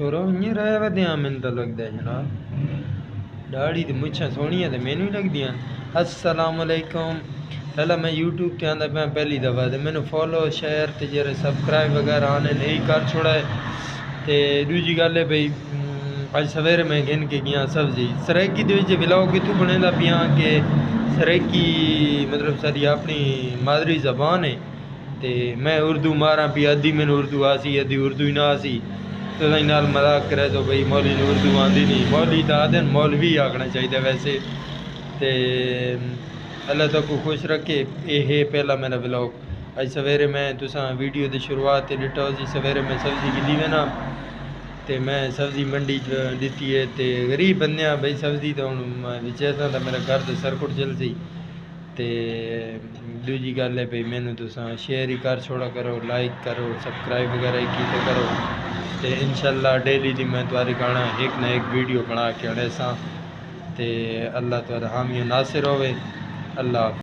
छोरो इ'यां रहा वधिया मैनू तो लगदा है जनाब दाढ़ी ते मुच्छां सोहणियां ते मैनू ही लगदियां। अस्सलाम वालेकुम। पहला मैं यूट्यूब ते आंदा पां पहली दफ़ा ते मैनू फॉलो शेयर ते जेह्ड़े सब्सक्राइब वगैरह आने नहीं कर छोड़ा है। ते दूजी गल है भाई अज सवेरे मैं गिन के गया सब्जी सरैकी दे विच व्लॉग इत्थों बनेदा पिया कि सरैकी मतलब साडी अपनी मादरी ज़बान है। ते मैं उर्दू मारा पी अद्धी मैनू उर्दू आसी अद्धी उर्दू ही ना आसी तो नाल मजाक करे तो भाई मौली ने उर्दू आंदी नहीं मौली तो आदे मौलवी आखना चाहिए वैसे। तो अल्लाह तो को खुश रखे। ये पहला मेरा व्लॉग अज सवेरे मैं तुसा वीडियो की शुरुआत डिटो जी सवेरे मैं सब्जी गिनी वे ना तो मैं सब्जी मंडी दी है तो गरीब बंदे भाई सब्जी तो हूँ विचेसा तो मेरा घर तो सरकुट चलती। तो दूजी गल है भाई मैनू तुसा शेयर ही कर छोड़ा करो लाइक करो सब्सक्राइब वगैरह की तो करो। तो इंशाल्लाह डेली दी मैं तुम्हारी गाना एक ना एक वीडियो बना के आने सा। तो अल्लाह तुहारा हामी नासिर होवे। अल्लाह।